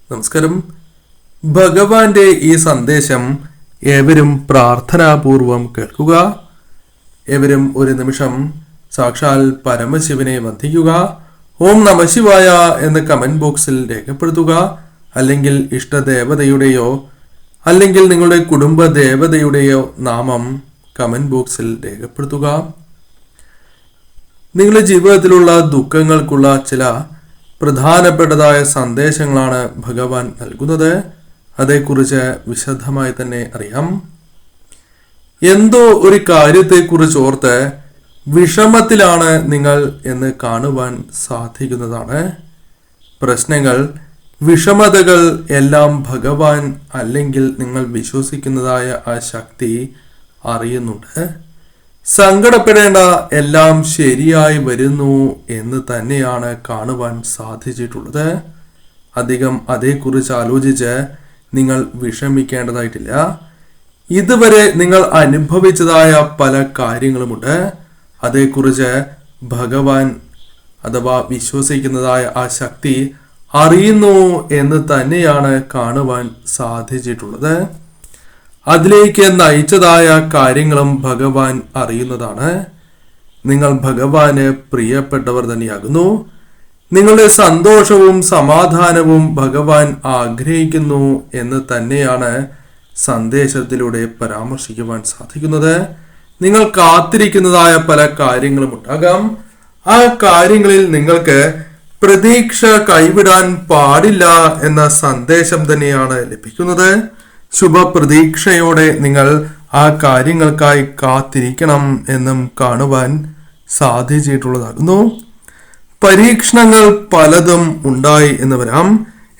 നമസ്കാരം. ഭഗവാന്റെ ഈ സന്ദേശം ഏവരും പ്രാർത്ഥനാപൂർവം കേൾക്കുക. ഏവരും ഒരു നിമിഷം സാക്ഷാൽ പരമശിവനെ വന്ദിക്കുക. ഓം നമഃശിവായ എന്ന് കമന്റ് ബോക്സിൽ രേഖപ്പെടുത്തുക. അല്ലെങ്കിൽ ഇഷ്ടദേവതയുടെയോ അല്ലെങ്കിൽ നിങ്ങളുടെ കുടുംബ ദേവതയുടെയോ നാമം കമന്റ് ബോക്സിൽ രേഖപ്പെടുത്തുക. നിങ്ങളുടെ ജീവിതത്തിലുള്ള ദുഃഖങ്ങൾക്കുള്ള ചില പ്രധാനപ്പെട്ടതായ സന്ദേശങ്ങളാണ് ഭഗവാൻ നൽകുന്നത്. അതേക്കുറിച്ച് വിശദമായി തന്നെ അറിയാം. എന്തോ ഒരു കാര്യത്തെക്കുറിച്ച് ഓർത്ത് വിഷമത്തിലാണ് നിങ്ങൾ എന്ന് കാണുവാൻ സാധിക്കുന്നതാണ്. പ്രശ്നങ്ങൾ, വിഷമതകൾ എല്ലാം ഭഗവാൻ അല്ലെങ്കിൽ നിങ്ങൾ വിശ്വസിക്കുന്നതായ ആ ശക്തി അറിയുന്നുണ്ട്. സങ്കടപ്പെടേണ്ട, എല്ലാം ശരിയായി വരുന്നു എന്ന് തന്നെയാണ് കാണുവാൻ സാധിച്ചിട്ടുള്ളത്. അധികം അതേക്കുറിച്ച് ആലോചിച്ച് നിങ്ങൾ വിഷമിക്കേണ്ടതായിട്ടില്ല. ഇതുവരെ നിങ്ങൾ അനുഭവിച്ചതായ പല കാര്യങ്ങളുമുണ്ട്. അതേക്കുറിച്ച് ഭഗവാൻ അഥവാ വിശ്വസിക്കുന്നതായ ആ ശക്തി അറിയുന്നു എന്ന് തന്നെയാണ് കാണുവാൻ സാധിച്ചിട്ടുള്ളത്. അതിലേക്ക് നയിച്ചതായ കാര്യങ്ങളും ഭഗവാൻ അറിയുന്നതാണ്. നിങ്ങൾ ഭഗവാന് പ്രിയപ്പെട്ടവർ തന്നെയാകുന്നു. നിങ്ങളുടെ സന്തോഷവും സമാധാനവും ഭഗവാൻ ആഗ്രഹിക്കുന്നു എന്ന് തന്നെയാണ് സന്ദേശത്തിലൂടെ പരാമർശിക്കുവാൻ സാധിക്കുന്നത്. നിങ്ങൾ കാത്തിരിക്കുന്നതായ പല കാര്യങ്ങളും ഉണ്ടാകാം. ആ കാര്യങ്ങളിൽ നിങ്ങൾക്ക് പ്രതീക്ഷ കൈവിടാൻ പാടില്ല എന്ന സന്ദേശം തന്നെയാണ് ലഭിക്കുന്നത്. ശുഭപ്രതീക്ഷയോടെ നിങ്ങൾ ആ കാര്യങ്ങൾക്കായി കാത്തിരിക്കണം എന്നും കാണുവാൻ സാധിച്ചിട്ടുള്ളതാകുന്നു. പരീക്ഷണങ്ങൾ പലതും ഉണ്ടായി എന്ന് വരാം.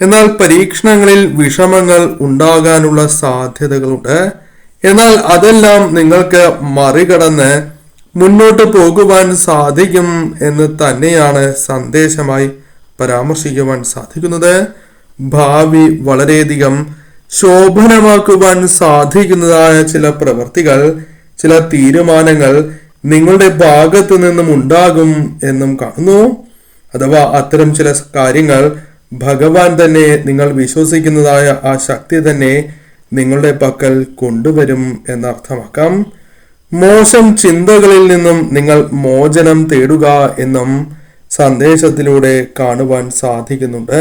എന്നാൽ പരീക്ഷണങ്ങളിൽ വിഷമങ്ങൾ ഉണ്ടാകാനുള്ള സാധ്യതകളുണ്ട്. എന്നാൽ അതെല്ലാം നിങ്ങൾക്ക് മറികടന്ന് മുന്നോട്ട് പോകുവാൻ സാധിക്കും എന്ന് തന്നെയാണ് സന്ദേശമായി പരാമർശിക്കുവാൻ സാധിക്കുന്നത്. ഭാവി വളരെയധികം ശോഭനമാക്കുവാൻ സാധിക്കുന്നതായ ചില പ്രവൃത്തികൾ, ചില തീരുമാനങ്ങൾ നിങ്ങളുടെ ഭാഗത്തു നിന്നും ഉണ്ടാകും എന്നും കാണുന്നു. അഥവാ അത്തരം ചില കാര്യങ്ങൾ ഭഗവാൻ തന്നെ, നിങ്ങൾ വിശ്വസിക്കുന്നതായ ആ ശക്തി തന്നെ നിങ്ങളുടെ പക്കൽ കൊണ്ടുവരും എന്നർത്ഥമാക്കാം. മോശം ചിന്തകളിൽ നിന്നും നിങ്ങൾ മോചനം തേടുക എന്നും സന്ദേശത്തിലൂടെ കാണുവാൻ സാധിക്കുന്നുണ്ട്.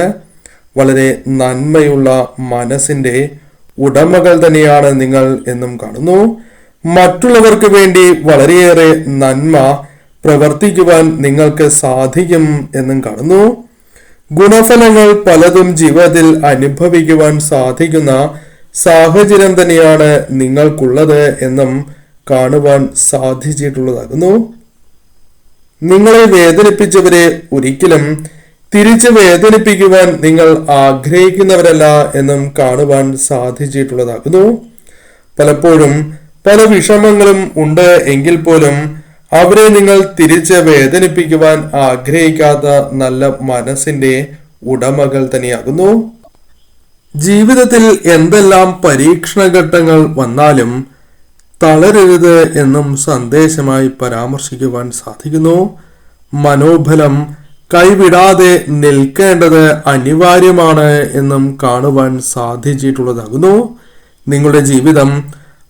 വളരെ നന്മയുള്ള മനസ്സിന്റെ ഉടമകൾ തന്നെയാണ് നിങ്ങൾ എന്നും കാണുന്നു. മറ്റുള്ളവർക്ക് വേണ്ടി വളരെയേറെ നന്മ പ്രവർത്തിക്കുവാൻ നിങ്ങൾക്ക് സാധിക്കും എന്നും കാണുന്നു. ഗുണഫലങ്ങൾ പലതും ജീവിതത്തിൽ അനുഭവിക്കുവാൻ സാധിക്കുന്ന സാഹചര്യം തന്നെയാണ് നിങ്ങൾക്കുള്ളത് എന്നും കാണുവാൻ സാധിച്ചിട്ടുള്ളതാകുന്നു. നിങ്ങളെ വേദനിപ്പിച്ചവരെ ഒരിക്കലും തിരിച്ച് വേദനിപ്പിക്കുവാൻ നിങ്ങൾ ആഗ്രഹിക്കുന്നവരല്ല എന്നും കാണുവാൻ സാധിച്ചിട്ടുള്ളതാകുന്നു. പലപ്പോഴും പല വിഷമങ്ങളും ഉണ്ട് എങ്കിൽ പോലും അവരെ നിങ്ങൾ തിരിച്ച് വേദനിപ്പിക്കുവാൻ ആഗ്രഹിക്കാത്ത നല്ല മനസ്സിന്റെ ഉടമകൾ തന്നെയാകുന്നു. ജീവിതത്തിൽ എന്തെല്ലാം പരീക്ഷണഘട്ടങ്ങൾ വന്നാലും തളരരുത് എന്നും സന്ദേശമായി പരാമർശിക്കുവാൻ സാധിക്കുന്നു. മനോബലം കൈവിടാതെ നിൽക്കേണ്ടത് അനിവാര്യമാണ് എന്നും കാണുവാൻ സാധിച്ചിട്ടുള്ളതാകുന്നു. നിങ്ങളുടെ ജീവിതം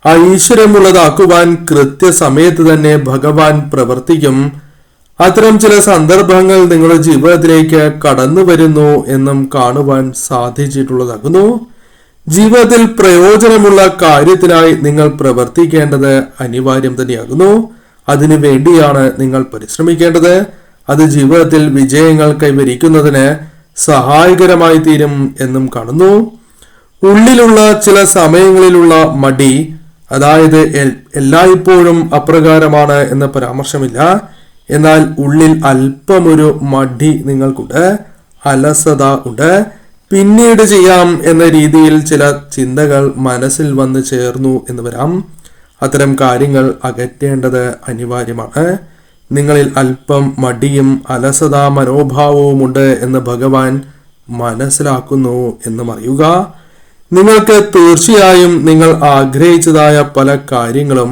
ഐശ്വര്യമുള്ളതാക്കുവാൻ കൃത്യസമയത്ത് തന്നെ ഭഗവാൻ പ്രവർത്തിക്കും. അത്തരം ചില സന്ദർഭങ്ങൾ നിങ്ങളുടെ ജീവിതത്തിലേക്ക് കടന്നു വരുന്നു എന്നും കാണുവാൻ സാധിച്ചിട്ടുള്ളതാകുന്നു. ജീവിതത്തിൽ പ്രയോജനമുള്ള കാര്യത്തിനായി നിങ്ങൾ പ്രവർത്തിക്കേണ്ടത് അനിവാര്യം തന്നെയാകുന്നു. അതിനു വേണ്ടിയാണ് നിങ്ങൾ പരിശ്രമിക്കേണ്ടത്. അത് ജീവിതത്തിൽ വിജയങ്ങൾ കൈവരിക്കുന്നതിന് സഹായകരമായി തീരും എന്നും കാണുന്നു. ഉള്ളിലുള്ള ചില സമയങ്ങളിലുള്ള മടി, അതായത് എല്ലായ്പ്പോഴും അപ്രകാരമാണ് എന്ന പരാമർശമില്ല. എന്നാൽ ഉള്ളിൽ അല്പമൊരു മടി നിങ്ങൾക്കുണ്ട്, അലസത ഉണ്ട്. പിന്നീട് ചെയ്യാം എന്ന രീതിയിൽ ചില ചിന്തകൾ മനസ്സിൽ വന്ന് ചേർന്നു എന്ന് വരാം. അത്തരം കാര്യങ്ങൾ അകറ്റേണ്ടത് അനിവാര്യമാണ്. നിങ്ങളിൽ അല്പം മടിയും അലസതാ മനോഭാവവുമുണ്ട് എന്ന് ഭഗവാൻ മനസ്സിലാക്കുന്നു എന്നും അറിയുക. നിങ്ങൾക്ക് തീർച്ചയായും നിങ്ങൾ ആഗ്രഹിച്ചതായ പല കാര്യങ്ങളും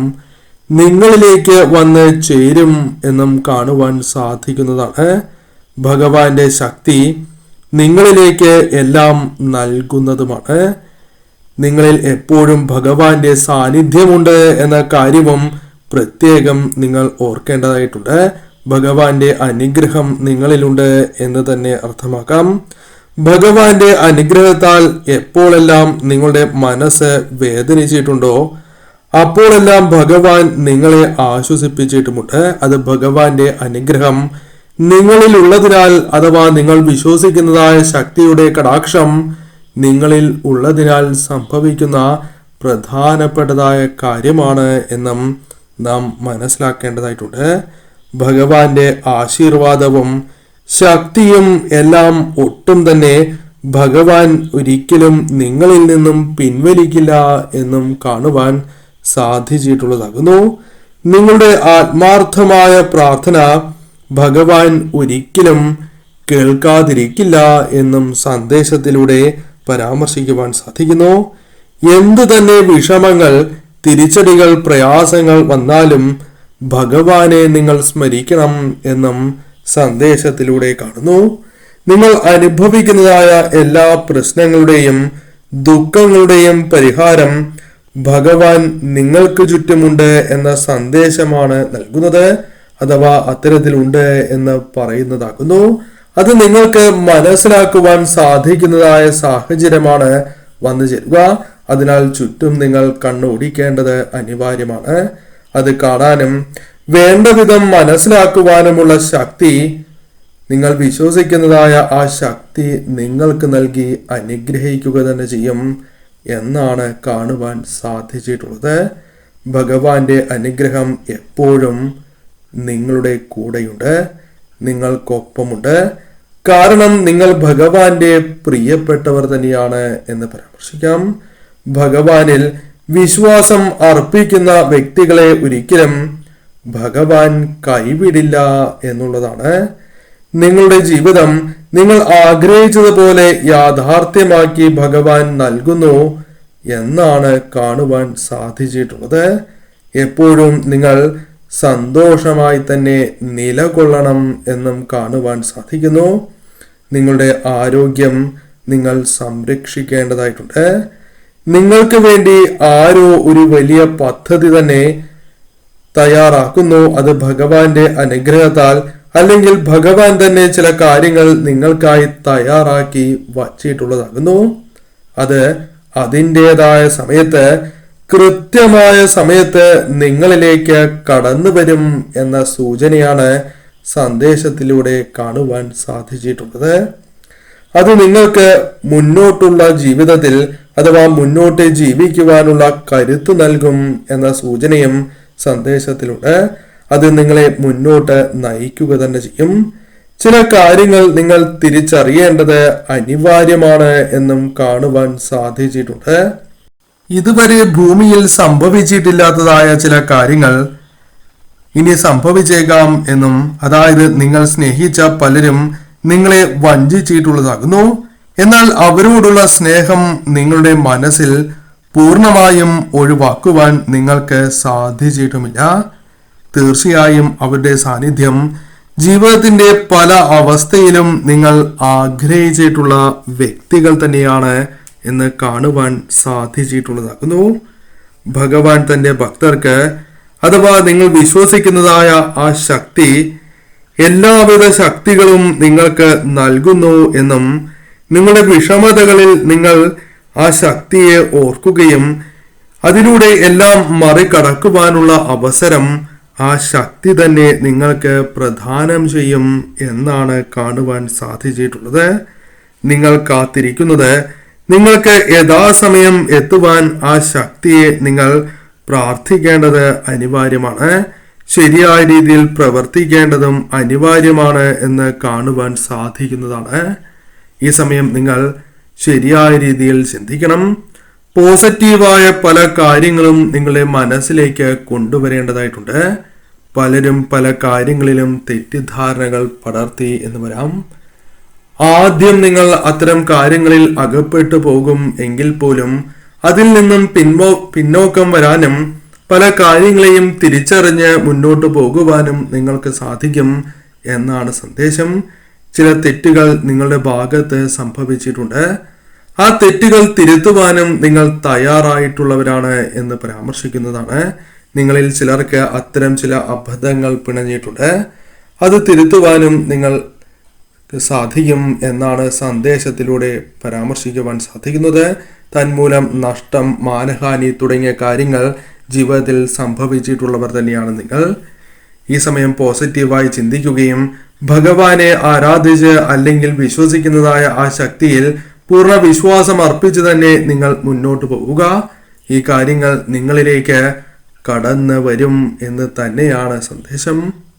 നിങ്ങളിലേക്ക് വന്ന് ചേരും എന്നും കാണുവാൻ സാധിക്കുന്നതാണ്. ഭഗവാന്റെ ശക്തി നിങ്ങളിലേക്ക് എല്ലാം നൽകുന്നതുമാണ്. നിങ്ങളിൽ എപ്പോഴും ഭഗവാന്റെ സാന്നിധ്യമുണ്ട് എന്ന കാര്യവും പ്രത്യേകം നിങ്ങൾ ഓർക്കേണ്ടതായിട്ടുണ്ട്. ഭഗവാന്റെ അനുഗ്രഹം നിങ്ങളിലുണ്ട് എന്ന് തന്നെ അർത്ഥമാക്കാം. ഭഗവാന്റെ അനുഗ്രഹത്താൽ എപ്പോഴെല്ലാം നിങ്ങളുടെ മനസ്സ് വേദനിച്ചിട്ടുണ്ടോ അപ്പോഴെല്ലാം ഭഗവാൻ നിങ്ങളെ ആശ്വസിപ്പിച്ചിട്ടുമുണ്ട്. അത് ഭഗവാന്റെ അനുഗ്രഹം നിങ്ങളിൽ ഉള്ളതിനാൽ, അഥവാ നിങ്ങൾ വിശ്വസിക്കുന്നതായ ശക്തിയുടെ കടാക്ഷം നിങ്ങളിൽ ഉള്ളതിനാൽ സംഭവിക്കുന്ന പ്രധാനപ്പെട്ടതായ കാര്യമാണ് എന്നും നാം മനസ്സിലാക്കേണ്ടതായിട്ടുണ്ട്. ഭഗവാന്റെ ആശീർവാദവും ശക്തിയും എല്ലാം ഒട്ടും തന്നെ ഭഗവാൻ ഒരിക്കലും നിങ്ങളിൽ നിന്നും പിൻവലിക്കില്ല എന്നും കാണുവാൻ സാധിച്ചിട്ടുള്ളതാകുന്നു. നിങ്ങളുടെ ആത്മാർത്ഥമായ പ്രാർത്ഥന ഭഗവാൻ ഒരിക്കലും കേൾക്കാതിരിക്കില്ല എന്നും സന്ദേശത്തിലൂടെ പരാമർശിക്കുവാൻ സാധിക്കുന്നു. എന്തു തന്നെ വിഷമങ്ങൾ, തിരിച്ചടികൾ, പ്രയാസങ്ങൾ വന്നാലും ഭഗവാനെ നിങ്ങൾ സ്മരിക്കണം എന്നും സന്ദേശത്തിലൂടെ കാണുന്നു. നിങ്ങൾ അനുഭവിക്കുന്നതായ എല്ലാ പ്രശ്നങ്ങളുടെയും ദുഃഖങ്ങളുടെയും പരിഹാരം ഭഗവാൻ നിങ്ങൾക്ക് ചുറ്റുമുണ്ട് എന്ന സന്ദേശമാണ് നൽകുന്നത്, അഥവാ അത്തരത്തിലുണ്ട് എന്ന് പറയുന്നതാകുന്നു. അത് നിങ്ങൾക്ക് മനസ്സിലാക്കുവാൻ സാധിക്കുന്നതായ സാഹചര്യമാണ് വന്നു ചേരുക. അതിനാൽ ചുറ്റും നിങ്ങൾ കണ്ണോടിക്കേണ്ടത് അനിവാര്യമാണ്. അത് കാണാനും വേണ്ട വിധം മനസ്സിലാക്കുവാനുമുള്ള ശക്തി നിങ്ങൾ വിശ്വസിക്കുന്നതായ ആ ശക്തി നിങ്ങൾക്ക് നൽകി അനുഗ്രഹിക്കുക തന്നെ ചെയ്യും എന്നാണ് കാണുവാൻ സാധിച്ചിട്ടുള്ളത്. ഭഗവാന്റെ അനുഗ്രഹം എപ്പോഴും നിങ്ങളുടെ കൂടെയുണ്ട്, നിങ്ങൾക്കൊപ്പമുണ്ട്. കാരണം നിങ്ങൾ ഭഗവാന്റെ പ്രിയപ്പെട്ടവർ തന്നെയാണ് എന്ന് പരാമർശിക്കാം. ഭഗവാനിൽ വിശ്വാസം അർപ്പിക്കുന്ന വ്യക്തികളെ ഒരിക്കലും ഭഗവാൻ കൈവിടില്ല എന്നുള്ളതാണ്. നിങ്ങളുടെ ജീവിതം നിങ്ങൾ ആഗ്രഹിച്ചതുപോലെ യാഥാർത്ഥ്യമാക്കി ഭഗവാൻ നൽകുന്നു എന്നാണ് കാണുവാൻ സാധിച്ചിട്ടുള്ളത്. എപ്പോഴും നിങ്ങൾ സന്തോഷമായി തന്നെ നിലകൊള്ളണം എന്നും കാണുവാൻ സാധിക്കുന്നു. നിങ്ങളുടെ ആരോഗ്യം നിങ്ങൾ സംരക്ഷിക്കേണ്ടതായിട്ടുണ്ട്. നിങ്ങൾക്ക് വേണ്ടി ആരോ ഒരു വലിയ പദ്ധതി തന്നെ തയ്യാറാക്കുന്നു. അത് ഭഗവാന്റെ അനുഗ്രഹത്താൽ, അല്ലെങ്കിൽ ഭഗവാൻ തന്നെ ചില കാര്യങ്ങൾ നിങ്ങൾക്കായി തയ്യാറാക്കി വച്ചിട്ടുള്ളതാകുന്നു. അത് അതിൻ്റെതായ സമയത്ത്, കൃത്യമായ സമയത്ത് നിങ്ങളിലേക്ക് കടന്നു വരും എന്ന സൂചനയാണ് സന്ദേശത്തിലൂടെ കാണുവാൻ സാധിച്ചിട്ടുള്ളത്. അത് നിങ്ങൾക്ക് മുന്നോട്ടുള്ള ജീവിതത്തിൽ, അഥവാ മുന്നോട്ട് ജീവിക്കുവാനുള്ള കരുത്ത് നൽകും എന്ന സൂചനയും സന്ദേശത്തിലുണ്ട്. അത് നിങ്ങളെ മുന്നോട്ട് നയിക്കുക തന്നെ ചെയ്യും. ചില കാര്യങ്ങൾ നിങ്ങൾ തിരിച്ചറിയേണ്ടത് അനിവാര്യമാണ് എന്നും കാണുവാൻ സാധിച്ചിട്ടുണ്ട്. ഇതുവരെ ഭൂമിയിൽ സംഭവിച്ചിട്ടില്ലാത്തതായ ചില കാര്യങ്ങൾ ഇനി സംഭവിച്ചേക്കാം എന്നും, അതായത് നിങ്ങൾ സ്നേഹിച്ച പലരും നിങ്ങളെ വഞ്ചിച്ചിട്ടുള്ളതാകുന്നു. എന്നാൽ അവരോടുള്ള സ്നേഹം നിങ്ങളുടെ മനസ്സിൽ പൂർണ്ണമായും ഒഴിവാക്കുവാൻ നിങ്ങൾക്ക് സാധിച്ചിട്ടുമില്ല. തീർച്ചയായും അവരുടെ സാന്നിധ്യം ജീവിതത്തിന്റെ പല അവസ്ഥയിലും നിങ്ങൾ ആഗ്രഹിച്ചിട്ടുള്ള വ്യക്തികൾ തന്നെയാണ് എന്ന് കാണുവാൻ സാധിച്ചിട്ടുള്ളതാകുന്നു. ഭഗവാൻ തന്റെ ഭക്തർക്ക്, അഥവാ നിങ്ങൾ വിശ്വസിക്കുന്നതായ ആ ശക്തി എല്ലാവിധ ശക്തികളും നിങ്ങൾക്ക് നൽകുന്നു എന്നും, നിങ്ങളുടെ വിഷമതകളിൽ നിങ്ങൾ ആ ശക്തിയെ ഓർക്കുകയും അതിലൂടെ എല്ലാം മറികടക്കുവാനുള്ള അവസരം ആ ശക്തി തന്നെ നിങ്ങൾക്ക് പ്രദാനം ചെയ്യും എന്നാണ് കാണുവാൻ സാധിച്ചിട്ടുള്ളത്. നിങ്ങൾ കാത്തിരിക്കുന്നത് നിങ്ങൾക്ക് യഥാസമയം എത്തുവാൻ ആ ശക്തിയെ നിങ്ങൾ പ്രാർത്ഥിക്കേണ്ടത് അനിവാര്യമാണ്. ശരിയായ രീതിയിൽ പ്രവർത്തിക്കേണ്ടതും അനിവാര്യമാണ് എന്ന് കാണുവാൻ സാധിക്കുന്നതാണ്. ഈ സമയം നിങ്ങൾ ശരിയായ രീതിയിൽ ചിന്തിക്കണം. പോസിറ്റീവായ പല കാര്യങ്ങളും നിങ്ങളുടെ മനസ്സിലേക്ക് കൊണ്ടുവരേണ്ടതായിട്ടുണ്ട്. പലരും പല കാര്യങ്ങളിലും തെറ്റിദ്ധാരണകൾ പടർത്തി എന്ന് വരാം. ആദ്യം നിങ്ങൾ അത്തരം കാര്യങ്ങളിൽ അകപ്പെട്ടു പോകും എങ്കിൽ പോലും അതിൽ നിന്നും പിന്നോക്കം വരാനും പല കാര്യങ്ങളെയും തിരിച്ചറിഞ്ഞ് മുന്നോട്ട് പോകുവാനും നിങ്ങൾക്ക് സാധിക്കും എന്നാണ് സന്ദേശം. ചില തെറ്റുകൾ നിങ്ങളുടെ ഭാഗത്ത് സംഭവിച്ചിട്ടുണ്ട്. ആ തെറ്റുകൾ തിരുത്തുവാനും നിങ്ങൾ തയ്യാറായിട്ടുള്ളവരാണ് എന്ന് പരാമർശിക്കുന്നതാണ്. നിങ്ങളിൽ ചിലർക്ക് അത്തരം ചില അബദ്ധങ്ങൾ പിണഞ്ഞിട്ടുണ്ട്. അത് തിരുത്തുവാനും നിങ്ങൾ സാധിക്കും എന്നാണ് സന്ദേശത്തിലൂടെ പരാമർശിക്കുവാൻ സാധിക്കുന്നത്. തന്മൂലം നഷ്ടം, മാനഹാനി തുടങ്ങിയ കാര്യങ്ങൾ ജീവിതത്തിൽ സംഭവിച്ചിട്ടുള്ളവർ തന്നെയാണ് നിങ്ങൾ. ഈ സമയം പോസിറ്റീവായി ചിന്തിക്കുകയും ഭഗവാനെ ആരാധിച്ച് അല്ലെങ്കിൽ വിശ്വസിക്കുന്നതായ ആ ശക്തിയിൽ പൂർണ്ണ വിശ്വാസം അർപ്പിച്ച് തന്നെ നിങ്ങൾ മുന്നോട്ട് പോവുക. ഈ കാര്യങ്ങൾ നിങ്ങളിലേക്ക് കടന്നു വരും എന്ന് തന്നെയാണ് സന്ദേശം.